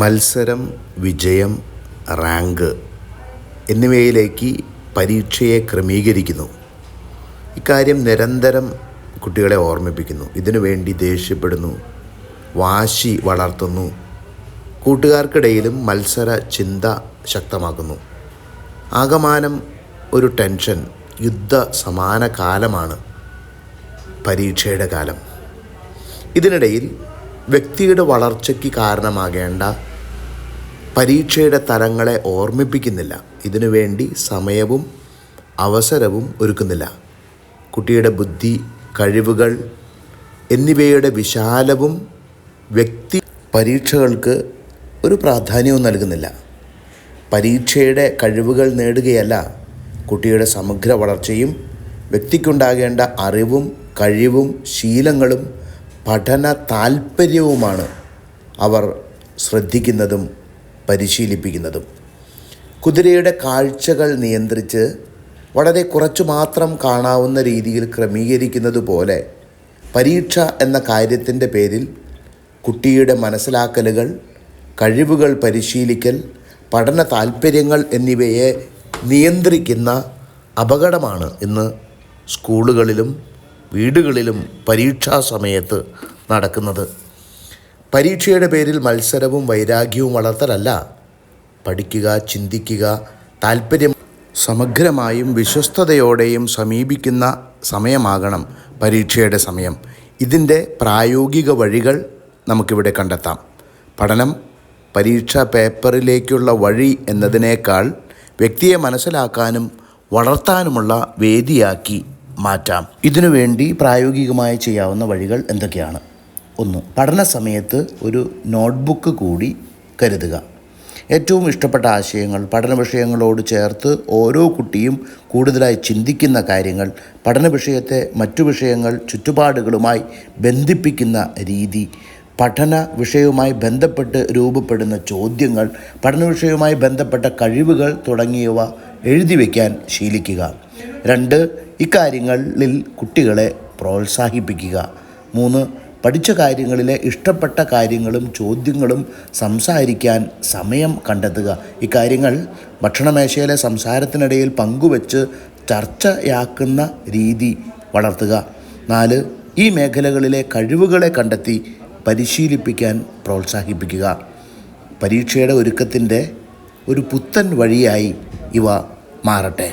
മത്സരം, വിജയം, റാങ്ക് എന്നിവയിലേക്ക് പരീക്ഷയെ ക്രമീകരിക്കുന്നു. ഇക്കാര്യം നിരന്തരം കുട്ടികളെ ഓർമ്മിപ്പിക്കുന്നു. ഇതിനു വേണ്ടി ദേഷ്യപ്പെടുന്നു, വാശി വളർത്തുന്നു. കൂട്ടുകാർക്കിടയിലും മത്സര ചിന്ത ശക്തമാക്കുന്നു. ആകമാനം ഒരു ടെൻഷൻ, യുദ്ധ സമാന കാലമാണ് പരീക്ഷയുടെ കാലം. ഇതിനിടയിൽ വ്യക്തിയുടെ വളർച്ചയ്ക്ക് കാരണമാകേണ്ട പരീക്ഷയുടെ തലങ്ങളെ ഓർമ്മിപ്പിക്കുന്നില്ല. ഇതിനുവേണ്ടി സമയവും അവസരവും ഒരുക്കുന്നില്ല. കുട്ടിയുടെ ബുദ്ധി, കഴിവുകൾ എന്നിവയുടെ വിശാലവും വ്യക്തി പരീക്ഷകൾക്ക് ഒരു പ്രാധാന്യവും നൽകുന്നില്ല. പരീക്ഷയുടെ കഴിവുകൾ നേടുകയല്ല, കുട്ടിയുടെ സമഗ്ര വളർച്ചയും വ്യക്തിക്കുണ്ടാകേണ്ട അറിവും കഴിവും ശീലങ്ങളും പഠന താൽപ്പര്യവുമാണ് അവർ ശ്രദ്ധിക്കുന്നതും പരിശീലിപ്പിക്കുന്നതും. കുതിരയുടെ കാഴ്ചകൾ നിയന്ത്രിച്ച് വളരെ കുറച്ചു മാത്രം കാണാവുന്ന രീതിയിൽ ക്രമീകരിക്കുന്നത് പോലെ പരീക്ഷ എന്ന കാര്യത്തിൻ്റെ പേരിൽ കുട്ടിയുടെ മനസ്സിലാക്കലുകൾ, കഴിവുകൾ പരിശീലിക്കൽ, പഠന താൽപ്പര്യങ്ങൾ എന്നിവയെ നിയന്ത്രിക്കുന്ന അപകടമാണ് ഇന്ന് സ്കൂളുകളിലും വീടുകളിലും പരീക്ഷാ സമയത്ത് നടക്കുന്നത്. പരീക്ഷയുടെ പേരിൽ മത്സരവും വൈരാഗ്യവും വളർത്തലല്ല. പഠിക്കുക, ചിന്തിക്കുക, താൽപ്പര്യം സമഗ്രമായും വിശ്വസ്തയോടെയും സമീപിക്കുന്ന സമയമാകണം പരീക്ഷയുടെ സമയം. ഇതിൻ്റെ പ്രായോഗിക വഴികൾ നമുക്കിവിടെ കണ്ടെത്താം. പഠനം പരീക്ഷാ പേപ്പറിലേക്കുള്ള വഴി എന്നതിനേക്കാൾ വ്യക്തിയെ മനസ്സിലാക്കാനും വളർത്താനുമുള്ള വേദിയാക്കി മാറ്റാം. ഇതിനുവേണ്ടി പ്രായോഗികമായി ചെയ്യാവുന്ന വഴികൾ എന്തൊക്കെയാണ്? 1. പഠന സമയത്ത് ഒരു നോട്ട്ബുക്ക് കൂടി കരുതുക. ഏറ്റവും ഇഷ്ടപ്പെട്ട ആശയങ്ങൾ, പഠന വിഷയങ്ങളോട് ചേർത്ത് ഓരോ കുട്ടിയും കൂടുതലായി ചിന്തിക്കുന്ന കാര്യങ്ങൾ, പഠന വിഷയത്തെ മറ്റു വിഷയങ്ങൾ, ചുറ്റുപാടുകളുമായി ബന്ധിപ്പിക്കുന്ന രീതി, പഠന വിഷയവുമായി ബന്ധപ്പെട്ട് രൂപപ്പെടുന്ന ചോദ്യങ്ങൾ, പഠന വിഷയവുമായി ബന്ധപ്പെട്ട കഴിവുകൾ തുടങ്ങിയവ എഴുതി വയ്ക്കാൻ ശീലിക്കുക. 2. ഇക്കാര്യങ്ങളിൽ കുട്ടികളെ പ്രോത്സാഹിപ്പിക്കുക. 3. പഠിച്ച കാര്യങ്ങളിലെ ഇഷ്ടപ്പെട്ട കാര്യങ്ങളും ചോദ്യങ്ങളും സംസാരിക്കാൻ സമയം കണ്ടെത്തുക. ഇക്കാര്യങ്ങൾ ഭക്ഷണമേശയിലെ സംസാരത്തിനിടയിൽ പങ്കുവച്ച് ചർച്ചയാക്കുന്ന രീതി വളർത്തുക. 4. ഈ മേഖലകളിലെ കഴിവുകളെ കണ്ടെത്തി പരിശീലിപ്പിക്കാൻ പ്രോത്സാഹിപ്പിക്കുക. പരീക്ഷയുടെ ഒരുക്കത്തിൻ്റെ ഒരു പുത്തൻ വഴിയായി ഇവ മാറട്ടെ.